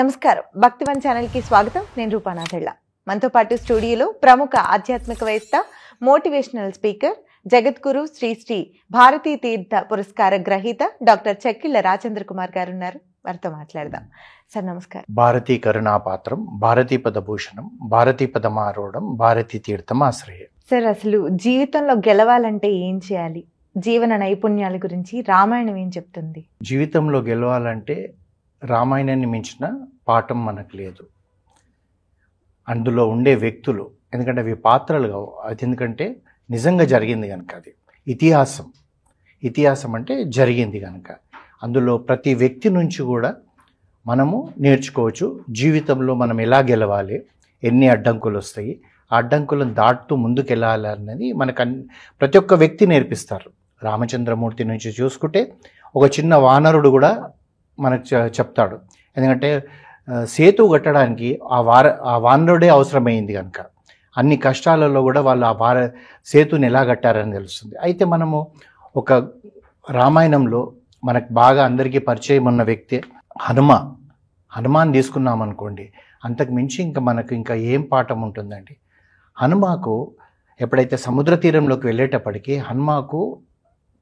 నమస్కారం భక్తివన్ ఛానల్ కి స్వాగతం. నేను రూపానాథెళ్ళ. మనతో పాటు స్టూడియోలో ప్రముఖ ఆధ్యాత్మికవేత్త, మోటివేషనల్ స్పీకర్, జగద్గురు శ్రీ శ్రీ భారతీ తీర్థ పురస్కార గ్రహీత డాక్టర్ చెక్కిళ్ళ రాజేంద్ర కుమార్ గారు ఉన్నారు. వారితో మాట్లాడదాం. సార్ నమస్కారం. భారతీ కరుణాపాత్రం, భారతీ పదభూషణం, భారతీ పదమారూఢం, భారతీ తీర్థం ఆశ్రయం. సార్, అసలు జీవితంలో గెలవాలంటే ఏం చేయాలి? జీవన నైపుణ్యాల గురించి రామాయణం ఏం చెప్తుంది? జీవితంలో గెలవాలంటే రామాయణాన్ని మించిన పాఠం మనకు లేదు. అందులో ఉండే వ్యక్తులు, ఎందుకంటే అవి పాత్రలు కావు, అది ఎందుకంటే నిజంగా జరిగింది కనుక. అది ఇతిహాసం అంటే జరిగింది కనుక అందులో ప్రతి వ్యక్తి నుంచి కూడా మనము నేర్చుకోవచ్చు. జీవితంలో మనం ఎలా గెలవాలి, ఎన్ని అడ్డంకులు వస్తాయి, ఆ అడ్డంకులను దాటుతూ ముందుకు వెళ్ళాలి అన్నది మనకు ప్రతి ఒక్క వ్యక్తి నేర్పిస్తారు. రామచంద్రమూర్తి నుంచి చూసుకుంటే ఒక చిన్న వానరుడు కూడా మనకు చెప్తాడు. ఎందుకంటే సేతు కట్టడానికి ఆ వానరుడే అవసరమైంది కనుక అన్ని కష్టాలలో కూడా వాళ్ళు ఆ సేతుని ఎలా కట్టారని తెలుస్తుంది. అయితే మనము ఒక రామాయణంలో మనకు బాగా అందరికీ పరిచయం ఉన్న వ్యక్తి హనుమాన్ తీసుకున్నామనుకోండి, అంతకు మించి మనకు ఏం పాఠం ఉంటుందండి. హనుమాకు ఎప్పుడైతే సముద్ర తీరంలోకి వెళ్ళేటప్పటికీ హనుమాకు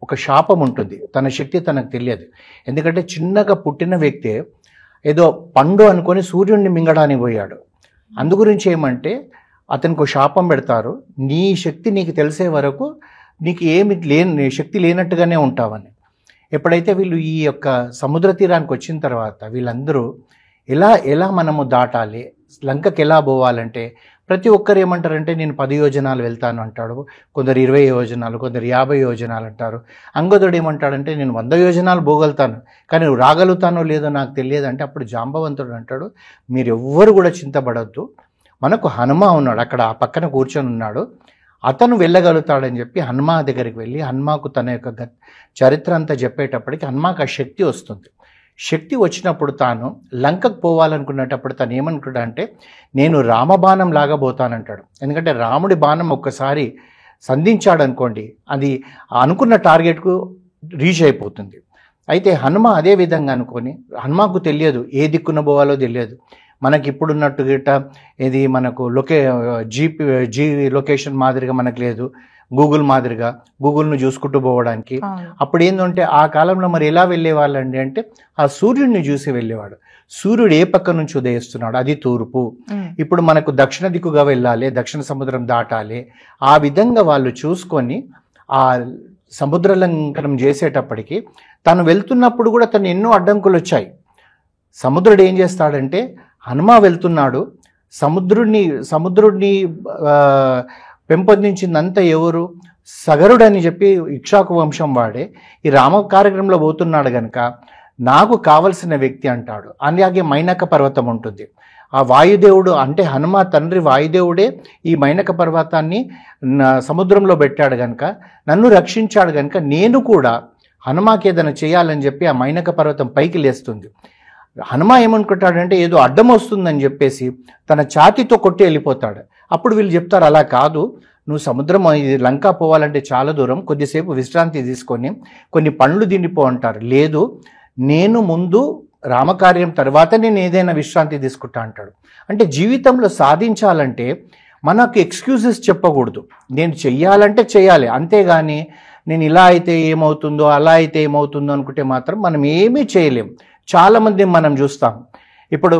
ఒక శాపం ఉంటుంది. తన శక్తి తనకు తెలియదు. ఎందుకంటే చిన్నగా పుట్టిన వ్యక్తే ఏదో పండు అనుకొని సూర్యుడిని మింగడానికి పోయాడు. అందుగురించి ఏమంటే అతనికి ఒక శాపం పెడతారు, నీ శక్తి నీకు తెలిసే వరకు నీకు శక్తి లేనట్టుగానే ఉంటావని. ఎప్పుడైతే వీళ్ళు ఈ యొక్క సముద్ర తీరానికి వచ్చిన తర్వాత వీళ్ళందరూ ఎలా మనము దాటాలి, లంకకి ఎలా పోవాలంటే ప్రతి ఒక్కరు ఏమంటారంటే నేను 10 యోజనాలు వెళ్తాను అంటాడు, కొందరు 20 యోజనాలు, కొందరు 50 యోజనాలు అంటారు. అంగదుడు ఏమంటాడంటే నేను 100 యోజనాలు పోగలుగుతాను, కానీ నువ్వు రాగలుగుతానో లేదో నాకు తెలియదు అంటే అప్పుడు జాంబవంతుడు అంటాడు, మీరు ఎవ్వరు కూడా చింతపడద్దు, మనకు హనుమ ఉన్నాడు అక్కడ ఆ పక్కన కూర్చొని ఉన్నాడు, అతను వెళ్ళగలుగుతాడని చెప్పి హనుమా దగ్గరికి వెళ్ళి హనుమాకు తన యొక్క చరిత్ర అంతా చెప్పేటప్పటికి హనుమాకు ఆ శక్తి వస్తుంది. శక్తి వచ్చినప్పుడు తాను లంకకు పోవాలనుకునేటప్పుడు తను ఏమనుకుంటా నేను రామబాణం లాగా పోతానంటాడు. ఎందుకంటే రాముడి బాణం ఒక్కసారి సంధించాడు అనుకోండి, అది అనుకున్న టార్గెట్కు రీచ్ అయిపోతుంది. అయితే హనుమ అదే విధంగా అనుకొని, హనుమాకు తెలియదు ఏ దిక్కున పోవాలో తెలియదు. మనకి ఇప్పుడున్నట్టు గిట్ట ఇది మనకు జీ లొకేషన్ మాదిరిగా మనకు లేదు, గూగుల్ మాదిరిగా గూగుల్ను చూసుకుంటూ పోవడానికి. అప్పుడు ఏంటంటే ఆ కాలంలో మరి ఎలా వెళ్ళేవాళ్ళండి అంటే ఆ సూర్యుడిని చూసి వెళ్ళేవాడు. సూర్యుడు ఏ పక్క నుంచి ఉదయిస్తున్నాడు, అది తూర్పు. ఇప్పుడు మనకు దక్షిణ దిక్కుగా వెళ్ళాలి, దక్షిణ సముద్రం దాటాలి. ఆ విధంగా వాళ్ళు చూసుకొని ఆ సముద్ర లంకనం చేసేటప్పటికి తను వెళ్తున్నప్పుడు కూడా తను ఎన్నో అడ్డంకులు వచ్చాయి. సముద్రుడు ఏం చేస్తాడంటే హనుమ వెళ్తున్నాడు, సముద్రుడిని పెంపొందించిందంతా ఎవరు, సగరుడు అని చెప్పి ఇక్ష్వాకు వంశం వాడే ఈ రామ కార్యక్రమంలో పోతున్నాడు కనుక నాకు కావలసిన వ్యక్తి అంటాడు. అలాగే మైనక పర్వతం ఉంటుంది, ఆ వాయుదేవుడు అంటే హనుమ తండ్రి వాయుదేవుడే ఈ మైనక పర్వతాన్ని సముద్రంలో పెట్టాడు కనుక నన్ను రక్షించాడు కనుక నేను కూడా హనుమాకి ఏదైనా చేయాలని చెప్పి ఆ మైనక పర్వతం పైకి లేస్తుంది. హనుమ ఏమనుకుంటాడంటే ఏదో అడ్డం వస్తుందని చెప్పేసి తన ఛాతీతో కొట్టి వెళ్ళిపోతాడు. అప్పుడు వీళ్ళు చెప్తారు అలా కాదు, నువ్వు సముద్రం లంక పోవాలంటే చాలా దూరం, కొద్దిసేపు విశ్రాంతి తీసుకొని కొన్ని పండ్లు తిండిపో అంటారు. లేదు, నేను ముందు రామకార్యం తర్వాత నేను ఏదైనా విశ్రాంతి తీసుకుంటా అంటాడు. అంటే జీవితంలో సాధించాలంటే మనకు ఎక్స్క్యూజెస్ చెప్పకూడదు, నేను చెయ్యాలంటే చేయాలి, అంతేగాని నేను ఇలా అయితే ఏమవుతుందో అలా అయితే ఏమవుతుందో అనుకుంటే మాత్రం మనం ఏమీ చేయలేం. చాలామంది మనం చూస్తాం, ఇప్పుడు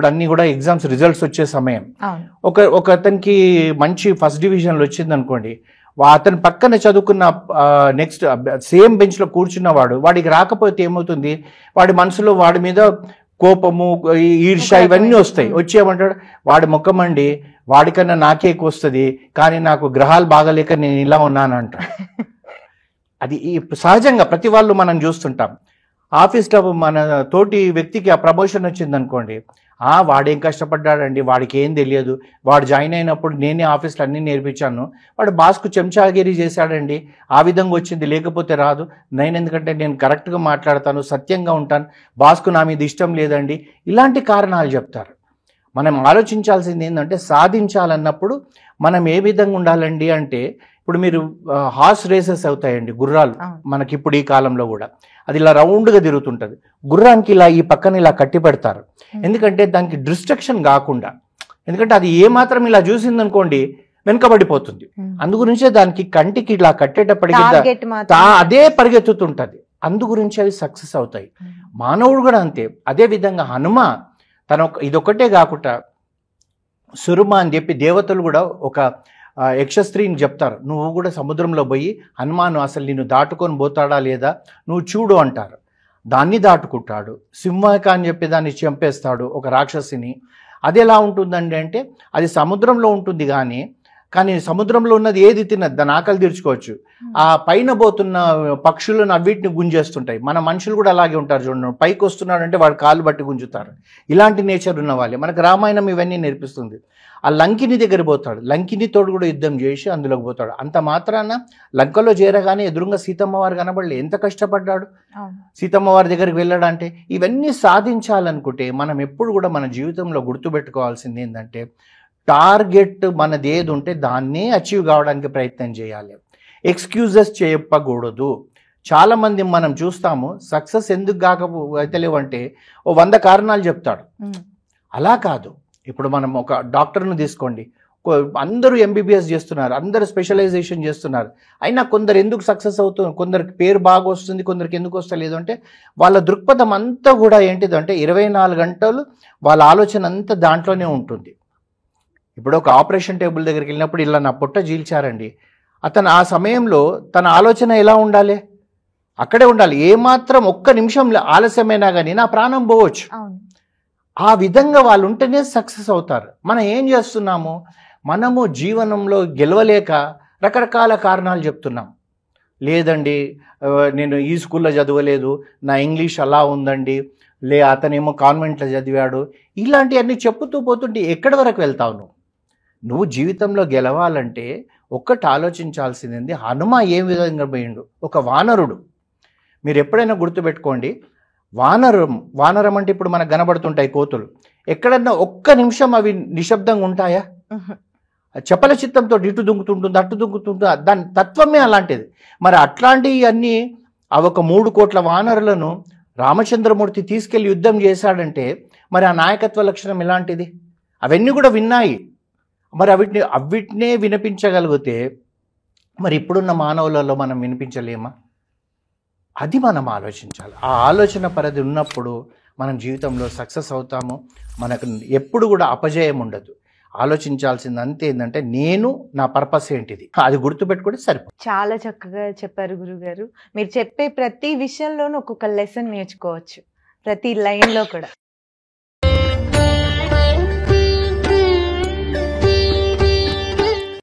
అన్నీ కూడా ఎగ్జామ్స్ రిజల్ట్స్ వచ్చే సమయం, ఒక అతనికి మంచి ఫస్ట్ డివిజన్లో వచ్చింది అనుకోండి, అతని పక్కన చదువుకున్న నెక్స్ట్ సేమ్ బెంచ్లో కూర్చున్నవాడు వాడికి రాకపోతే ఏమవుతుంది, వాడి మనసులో వాడి మీద కోపము, ఈర్ష్య ఇవన్నీ వస్తాయి. వచ్చేయమంటాడు వాడి ముఖం అండి, వాడికన్నా నాకే ఎక్కువ వస్తుంది, కానీ నాకు గ్రహాలు బాగలేక నేను ఇలా ఉన్నానంట. అది సహజంగా ప్రతి వాళ్ళు మనం చూస్తుంటాం. ఆఫీస్లో మన తోటి వ్యక్తికి ఆ ప్రమోషన్ వచ్చింది అనుకోండి, వాడేం కష్టపడ్డాడండి, వాడికి ఏం తెలియదు, వాడు జాయిన్ అయినప్పుడు నేనే ఆఫీస్లో అన్నీ నేర్పించాను, వాడు బాస్కు చెంచాగిరి చేశాడండి, ఆ విధంగా వచ్చింది, లేకపోతే రాదు. ఎందుకంటే నేను కరెక్ట్గా మాట్లాడతాను, సత్యంగా ఉంటాను, బాస్కు నా మీద ఇష్టం లేదండి, ఇలాంటి కారణాలు చెప్తారు. మనం ఆలోచించాల్సింది ఏంటంటే సాధించాలన్నప్పుడు మనం ఏ విధంగా ఉండాలండి అంటే ఇప్పుడు మీరు హార్స్ రేసెస్ అవుతాయండి, గుర్రాలు అవును. మనకి ఇప్పుడు ఈ కాలంలో కూడా అది ఇలా రౌండ్గా తిరుగుతుంటుంది. గుర్రానికి ఇలా ఈ పక్కన ఇలా కట్టి పెడతారు, ఎందుకంటే దానికి డిస్ట్రక్షన్ కాకుండా. ఎందుకంటే అది ఏ మాత్రం ఇలా చూసిందనుకోండి వెనుకబడిపోతుంది. అందు గురించే దానికి కంటికి ఇలా కట్టేటప్పటికి టార్గెట్ మాత్రం అదే పరిగెత్తుతుంటది. అందు గురించి అవి సక్సెస్ అవుతాయి. మానవుడు కూడా అంతే. అదే విధంగా హనుమ ఇదొక్కటే కాకుండా సురుమ అని చెప్పి దేవతలు కూడా ఒక యక్షస్త్రీని చెప్తారు, నువ్వు కూడా సముద్రంలో పోయి హనుమాను అసలు నిన్ను దాటుకొని పోతాడా లేదా నువ్వు చూడు అంటారు. దాన్ని దాటుకుంటాడు. సింహక అని చెప్పి దాన్ని చంపేస్తాడు ఒక రాక్షసిని. అది ఎలా ఉంటుందండి అంటే అది సముద్రంలో ఉంటుంది, కానీ సముద్రంలో ఉన్నది ఏది తినదు, దాని ఆకలి తీర్చుకోవచ్చు. ఆ పైన పోతున్న పక్షులను అవిటిని గుంజేస్తుంటాయి. మన మనుషులు కూడా అలాగే ఉంటారు చూడండి, పైకి వస్తున్నాడంటే వాడు కాళ్ళు బట్టి గుంజుతారు. ఇలాంటి నేచర్ ఉన్న వాళ్ళే. మనకు రామాయణం ఇవన్నీ నేర్పిస్తుంది. ఆ లంకిని దగ్గర పోతాడు, లంకిని తోడు కూడా యుద్ధం చేసి అందులోకి పోతాడు. అంత మాత్రాన లంకలో చేరగానే ఎదురుగా సీతమ్మ వారు కనబడలే, ఎంత కష్టపడ్డాడు సీతమ్మ వారి దగ్గరికి వెళ్ళాడంటే. ఇవన్నీ సాధించాలనుకుంటే మనం ఎప్పుడు కూడా మన జీవితంలో గుర్తుపెట్టుకోవాల్సింది ఏంటంటే టార్గెట్ మనది ఏది ఉంటే దాన్నే అచీవ్ కావడానికి ప్రయత్నం చేయాలి. ఎక్స్క్యూజెస్ చెప్పకూడదు. చాలామంది మనం చూస్తాము సక్సెస్ ఎందుకు కాకపోతలేవంటే 100 కారణాలు చెప్తాడు. అలా కాదు. ఇప్పుడు మనం ఒక డాక్టర్ను తీసుకోండి, అందరూ ఎంబీబీఎస్ చేస్తున్నారు, అందరూ స్పెషలైజేషన్ చేస్తున్నారు, అయినా కొందరు ఎందుకు సక్సెస్ అవుతుంది, కొందరికి పేరు బాగా వస్తుంది, కొందరికి ఎందుకు వస్తలేదు అంటే వాళ్ళ దృక్పథం అంతా కూడా ఏంటిదంటే 24 గంటలు వాళ్ళ ఆలోచన అంతా దాంట్లోనే ఉంటుంది. ఇప్పుడు ఒక ఆపరేషన్ టేబుల్ దగ్గరికి వెళ్ళినప్పుడు ఇలా నా పొట్ట చీల్చారండి, అతను ఆ సమయంలో తన ఆలోచన ఎలా ఉండాలి, అక్కడే ఉండాలి. ఏమాత్రం ఒక్క నిమిషం ఆలస్యమైనా కానీ నా ప్రాణం పోవచ్చు. ఆ విధంగా వాళ్ళు ఉంటేనే సక్సెస్ అవుతారు. మనం ఏం చేస్తున్నాము, మనము జీవనంలో గెలవలేక రకరకాల కారణాలు చెప్తున్నాం. లేదండి నేను ఈ స్కూల్లో చదవలేదు, నా ఇంగ్లీష్ అలా ఉందండి, అతనేమో కాన్వెంట్లో చదివాడు, ఇలాంటివన్నీ చెప్పుతూ పోతుంటే ఎక్కడి వరకు వెళ్తావు నువ్వు జీవితంలో గెలవాలంటే ఒక్కటి ఆలోచించాల్సింది, హనుమ ఏ విధంగా పోయిండు, ఒక వానరుడు. మీరు ఎప్పుడైనా గుర్తుపెట్టుకోండి, వానరం అంటే ఇప్పుడు మనకు కనబడుతుంటాయి కోతులు, ఎక్కడన్నా ఒక్క నిమిషం అవి నిశ్శబ్దంగా ఉంటాయా? చపల చిత్తంతో ఇటు దుంకుతుంటుంది అటు దుంకుతుంటుంది, దాని తత్వమే అలాంటిది. మరి అట్లాంటివి అన్నీ ఒక 3 కోట్ల వానరులను రామచంద్రమూర్తి తీసుకెళ్లి యుద్ధం చేశాడంటే మరి ఆ నాయకత్వ లక్షణం ఎలాంటిది? అవన్నీ కూడా విన్నాయి. మరి అవిటినే వినిపించగలిగితే మరి ఇప్పుడున్న మానవులలో మనం వినిపించలేమా? అది మనం ఆలోచించాలి. ఆ ఆలోచన పరిధి ఉన్నప్పుడు మనం జీవితంలో సక్సెస్ అవుతాము. మనకు ఎప్పుడు కూడా అపజయం ఉండదు. ఆలోచించాల్సింది అంతే ఏంటంటే నేను నా పర్పస్ ఏంటిది, అది గుర్తుపెట్టుకుంటే సరిపోతుంది. చాలా చక్కగా చెప్పారు గురుగారు. మీరు చెప్పే ప్రతి విషయంలోనూ ఒక్కొక్క లెసన్ నేర్చుకోవచ్చు, ప్రతి లైన్లో కూడా.